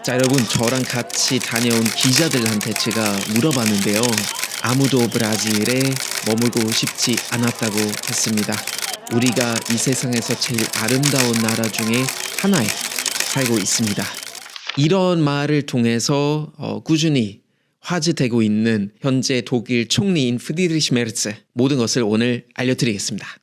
자, 여러분, 저랑 같이 다녀온 기자들한테 제가 물어봤는데요. 아무도 브라질에 머물고 싶지 않았다고 했습니다. 우리가 이 세상에서 제일 아름다운 나라 중에 하나에 살고 있습니다. 이런 말을 통해서 꾸준히 화제되고 있는 현재 독일 총리인 프리드리히 메르츠, 모든 것을 오늘 알려드리겠습니다.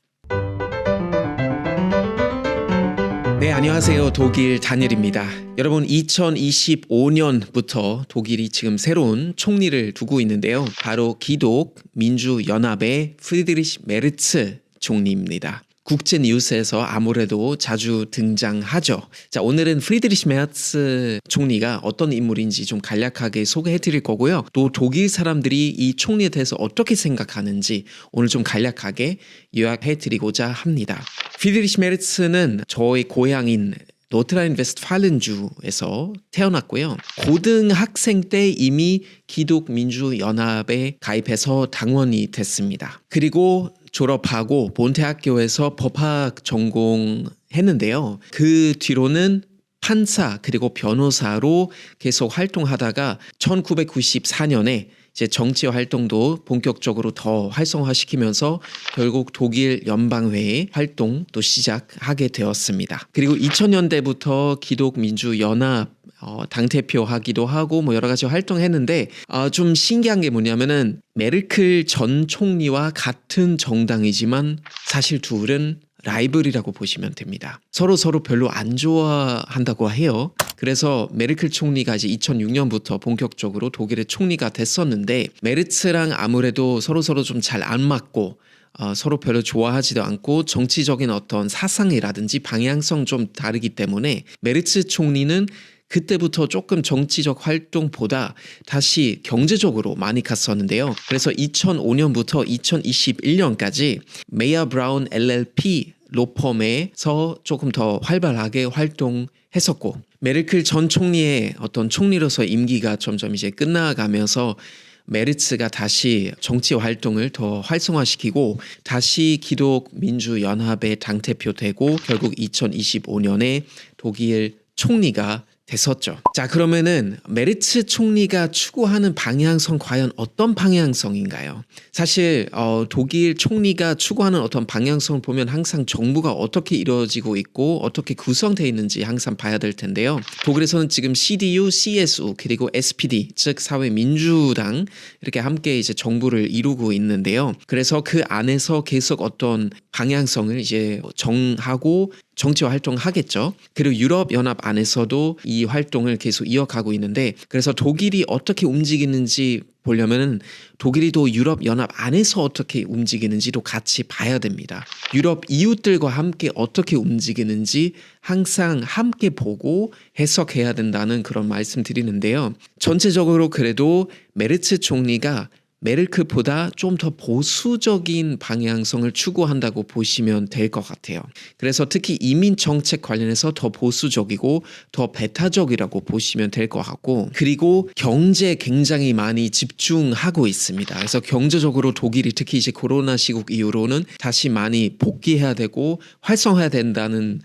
네, 안녕하세요. 독일 다니엘입니다. 여러분, 2025년부터 독일이 지금 새로운 총리를 두고 있는데요. 바로 기독 민주연합의 프리드리히 메르츠 총리입니다. 국제 뉴스에서 아무래도 자주 등장하죠. 자, 오늘은 프리드리히 메르츠 총리가 어떤 인물인지 좀 간략하게 소개해 드릴 거고요. 또 독일 사람들이 이 총리에 대해서 어떻게 생각하는지 오늘 좀 간략하게 요약해 드리고자 합니다. 프리드리히 메르츠는 저의 고향인 노트라인-웨스트팔렌주에서 태어났고요. 고등학생 때 이미 기독민주연합에 가입해서 당원이 됐습니다. 그리고 졸업하고 본대학교에서 법학 전공했는데요. 그 뒤로는 판사 그리고 변호사로 계속 활동하다가 1994년에 이제 정치 활동도 본격적으로 더 활성화시키면서 결국 독일 연방회의 활동도 시작하게 되었습니다. 그리고 2000년대부터 기독민주연합 당대표 하기도 하고 뭐 여러 가지 활동했는데 좀 신기한 게 뭐냐면은 메르켈 전 총리와 같은 정당이지만 사실 둘은 라이벌이라고 보시면 됩니다. 서로 별로 안 좋아한다고 해요. 그래서 메르켈 총리가 이제 2006년부터 본격적으로 독일의 총리가 됐었는데 메르츠랑 아무래도 서로 좀 잘 안 맞고 서로 별로 좋아하지도 않고 정치적인 어떤 사상이라든지 방향성 좀 다르기 때문에 메르츠 총리는 그때부터 조금 정치적 활동보다 다시 경제적으로 많이 갔었는데요. 그래서 2005년부터 2021년까지 메이어 브라운 LLP 로펌에서 조금 더 활발하게 활동했었고 메르켈 전 총리의 어떤 총리로서 임기가 점점 이제 끝나가면서 메르츠가 다시 정치 활동을 더 활성화시키고 다시 기독민주연합의 당대표 되고 결국 2025년에 독일 총리가 됐었죠. 자, 그러면은 메르츠 총리가 추구하는 방향성 과연 어떤 방향성인가요? 사실 독일 총리가 추구하는 어떤 방향성을 보면 항상 정부가 어떻게 이루어지고 있고 어떻게 구성되어 있는지 항상 봐야 될 텐데요. 독일에서는 지금 CDU, CSU 그리고 SPD 즉 사회민주당 이렇게 함께 이제 정부를 이루고 있는데요. 그래서 그 안에서 계속 어떤 방향성을 이제 정하고 정치화 활동하겠죠. 그리고 유럽연합 안에서도 이 활동을 계속 이어가고 있는데 그래서 독일이 어떻게 움직이는지 보려면 독일이 유럽연합 안에서 어떻게 움직이는지도 같이 봐야 됩니다. 유럽 이웃들과 함께 어떻게 움직이는지 항상 함께 보고 해석해야 된다는 그런 말씀 드리는데요. 전체적으로 그래도 메르츠 총리가 메르켈보다 좀 더 보수적인 방향성을 추구한다고 보시면 될 것 같아요. 그래서 특히 이민 정책 관련해서 더 보수적이고 더 배타적이라고 보시면 될 것 같고 그리고 경제에 굉장히 많이 집중하고 있습니다. 그래서 경제적으로 독일이 특히 이제 코로나 시국 이후로는 다시 많이 복귀해야 되고 활성화해야 된다는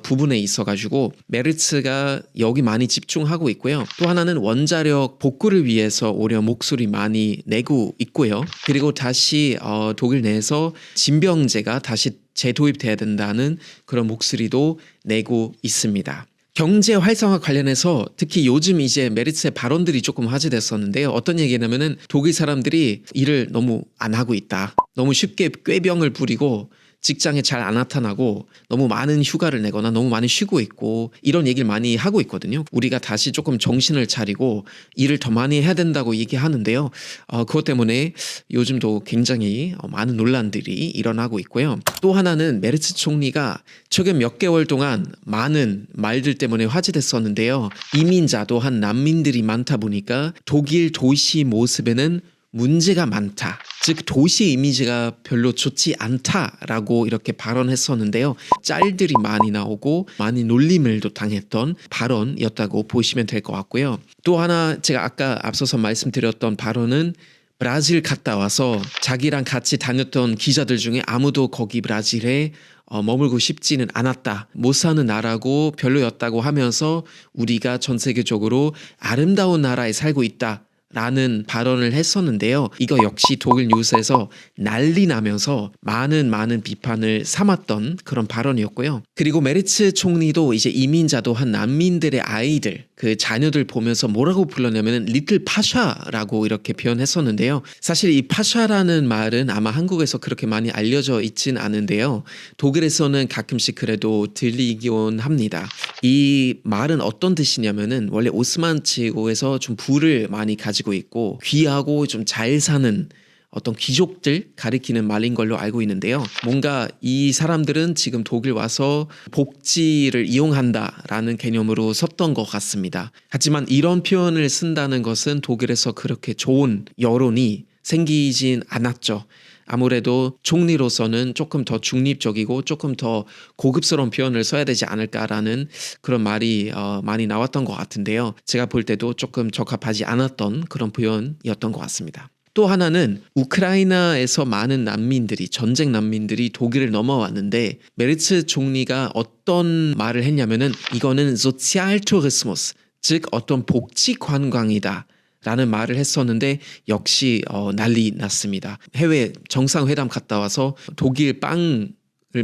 부분에 있어가지고 메르츠가 여기 많이 집중하고 있고요. 또 하나는 원자력 복구를 위해서 오히려 목소리 많이 내고 있고요. 그리고 다시 독일 내에서 징병제가 다시 재도입돼야 된다는 그런 목소리도 내고 있습니다. 경제 활성화 관련해서 특히 요즘 이제 메르츠의 발언들이 조금 화제됐었는데요. 어떤 얘기냐면은 독일 사람들이 일을 너무 안 하고 있다. 너무 쉽게 꾀병을 부리고 직장에 잘 안 나타나고 너무 많은 휴가를 내거나 너무 많이 쉬고 있고 이런 얘기를 많이 하고 있거든요. 우리가 다시 조금 정신을 차리고 일을 더 많이 해야 된다고 얘기하는데요. 그것 때문에 요즘도 굉장히 많은 논란들이 일어나고 있고요. 또 하나는 메르츠 총리가 최근 몇 개월 동안 많은 말들 때문에 화제됐었는데요. 이민자도 한 난민들이 많다 보니까 독일 도시 모습에는 문제가 많다. 즉 도시 이미지가 별로 좋지 않다라고 이렇게 발언했었는데요. 짤들이 많이 나오고 많이 놀림을도 당했던 발언이었다고 보시면 될 것 같고요. 또 하나 제가 아까 앞서서 말씀드렸던 발언은 브라질 갔다 와서 자기랑 같이 다녔던 기자들 중에 아무도 거기 브라질에 머물고 싶지는 않았다. 못 사는 나라고 별로였다고 하면서 우리가 전 세계적으로 아름다운 나라에 살고 있다. 라는 발언을 했었는데요. 이거 역시 독일 뉴스에서 난리 나면서 많은 비판을 삼았던 그런 발언이었고요. 그리고 메르츠 총리도 이제 이민자도 한 난민들의 아이들, 그 자녀들 보면서 뭐라고 불렀냐면은 리틀 파샤라고 이렇게 표현했었는데요. 사실 이 파샤라는 말은 아마 한국에서 그렇게 많이 알려져 있진 않은데요. 독일에서는 가끔씩 그래도 들리곤 합니다. 이 말은 어떤 뜻이냐면은 원래 오스만 제국에서 좀 부를 많이 가지고 있고 귀하고 좀 잘 사는 어떤 귀족들 가리키는 말인 걸로 알고 있는데요. 뭔가 이 사람들은 지금 독일 와서 복지를 이용한다라는 개념으로 썼던 것 같습니다. 하지만 이런 표현을 쓴다는 것은 독일에서 그렇게 좋은 여론이 생기진 않았죠. 아무래도 총리로서는 조금 더 중립적이고 조금 더 고급스러운 표현을 써야 되지 않을까라는 그런 말이 많이 나왔던 것 같은데요. 제가 볼 때도 조금 적합하지 않았던 그런 표현이었던 것 같습니다. 또 하나는 우크라이나에서 많은 난민들이 전쟁 난민들이 독일을 넘어왔는데 메르츠 총리가 어떤 말을 했냐면은 이거는 소ци알 투리스무스 즉 어떤 복지 관광이다. 라는 말을 했었는데 역시 난리 났습니다. 해외 정상회담 갔다 와서 독일 빵을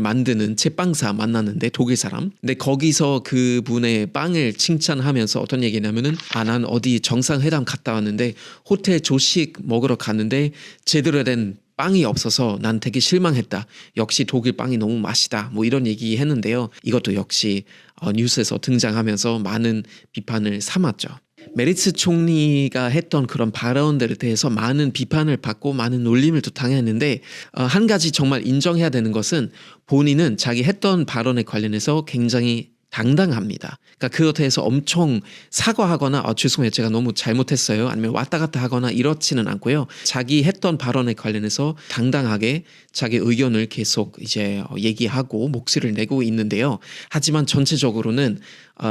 만드는 제빵사 만났는데 독일 사람. 근데 거기서 그분의 빵을 칭찬하면서 어떤 얘기냐면은 난 어디 정상회담 갔다 왔는데 호텔 조식 먹으러 갔는데 제대로 된 빵이 없어서 난 되게 실망했다. 역시 독일 빵이 너무 맛있다. 뭐 이런 얘기 했는데요. 이것도 역시 뉴스에서 등장하면서 많은 비판을 삼았죠. 메르츠 총리가 했던 그런 발언들에 대해서 많은 비판을 받고 많은 놀림을 또 당했는데 한 가지 정말 인정해야 되는 것은 본인은 자기 했던 발언에 관련해서 굉장히 당당합니다. 그러니까 그것에 대해서 엄청 사과하거나 죄송해요 제가 너무 잘못했어요 아니면 왔다 갔다 하거나 이렇지는 않고요. 자기 했던 발언에 관련해서 당당하게 자기 의견을 계속 이제 얘기하고 목소리를 내고 있는데요. 하지만 전체적으로는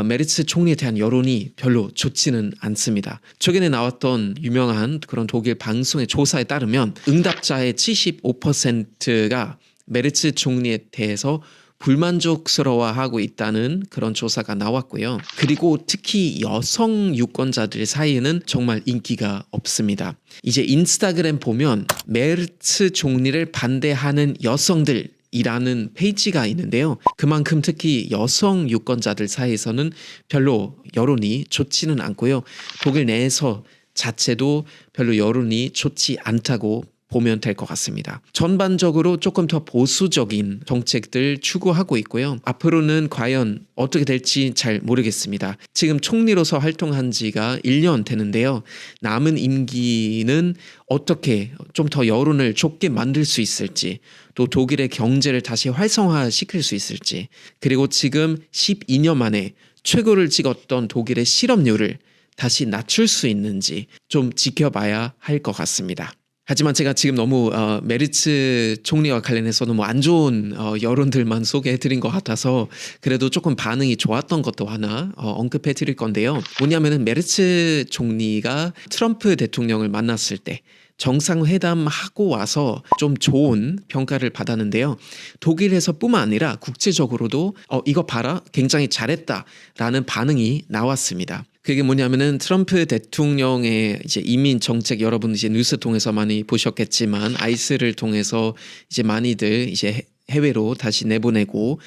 메르츠 총리에 대한 여론이 별로 좋지는 않습니다. 최근에 나왔던 유명한 그런 독일 방송의 조사에 따르면 응답자의 75%가 메르츠 총리에 대해서 불만족스러워하고 있다는 그런 조사가 나왔고요. 그리고 특히 여성 유권자들 사이에는 정말 인기가 없습니다. 이제 인스타그램 보면 메르츠 총리를 반대하는 여성들 이라는 페이지가 있는데요. 그만큼 특히 여성 유권자들 사이에서는 별로 여론이 좋지는 않고요. 독일 내에서 자체도 별로 여론이 좋지 않다고 보면 될 것 같습니다. 전반적으로 조금 더 보수적인 정책들 추구하고 있고요. 앞으로는 과연 어떻게 될지 잘 모르겠습니다. 지금 총리로서 활동한 지가 1년 되는데요. 남은 임기는 어떻게 좀 더 여론을 좋게 만들 수 있을지 또 독일의 경제를 다시 활성화시킬 수 있을지 그리고 지금 12년 만에 최고를 찍었던 독일의 실업률을 다시 낮출 수 있는지 좀 지켜봐야 할 것 같습니다. 하지만 제가 지금 너무 메르츠 총리와 관련해서 너무 안 좋은 여론들만 소개해드린 것 같아서 그래도 조금 반응이 좋았던 것도 하나 언급해드릴 건데요. 뭐냐면은 메르츠 총리가 트럼프 대통령을 만났을 때 정상회담하고 와서 좀 좋은 평가를 받았는데요. 독일에서뿐만 아니라 국제적으로도 이거 봐라 굉장히 잘했다라는 반응이 나왔습니다. 그게 뭐냐면은 트럼프 대통령의 이제 이민 정책 여러분 이제 뉴스 통해서 많이 보셨겠지만 아이스를 통해서 이제 많이들 이제 해외로 다시 내보내고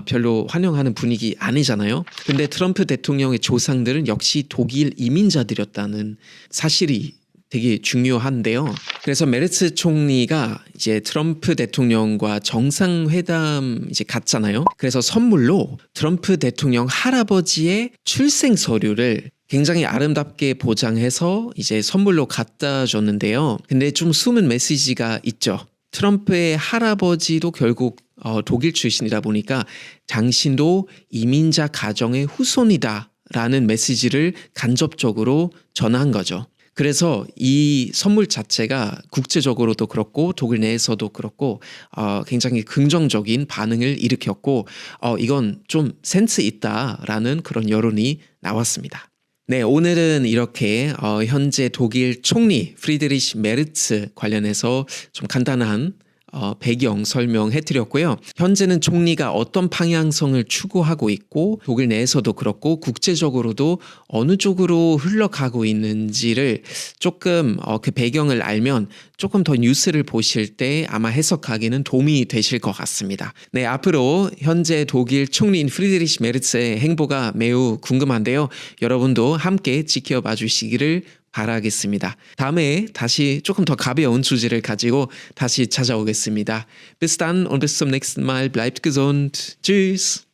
별로 환영하는 분위기 아니잖아요. 근데 트럼프 대통령의 조상들은 역시 독일 이민자들이었다는 사실이 되게 중요한데요. 그래서 메르츠 총리가 이제 트럼프 대통령과 정상회담 이제 갔잖아요. 그래서 선물로 트럼프 대통령 할아버지의 출생 서류를 굉장히 아름답게 보장해서 이제 선물로 갖다 줬는데요. 근데 좀 숨은 메시지가 있죠. 트럼프의 할아버지도 결국 독일 출신이다 보니까 당신도 이민자 가정의 후손이다 라는 메시지를 간접적으로 전한 거죠. 그래서 이 선물 자체가 국제적으로도 그렇고 독일 내에서도 그렇고 굉장히 긍정적인 반응을 일으켰고 이건 좀 센스 있다라는 그런 여론이 나왔습니다. 네, 오늘은 이렇게 현재 독일 총리 프리드리시 메르츠 관련해서 좀 간단한 배경 설명해 드렸고요. 현재는 총리가 어떤 방향성을 추구하고 있고 독일 내에서도 그렇고 국제적으로도 어느 쪽으로 흘러가고 있는지를 조금 그 배경을 알면 조금 더 뉴스를 보실 때 아마 해석하기는 도움이 되실 것 같습니다. 네, 앞으로 현재 독일 총리인 프리드리시 메르츠의 행보가 매우 궁금한데요. 여러분도 함께 지켜봐 주시기를 바라겠습니다. 다음에 다시 조금 더 가벼운 주제를 가지고 다시 찾아오겠습니다. Bis dann und bis zum nächsten Mal. Bleibt gesund. Tschüss.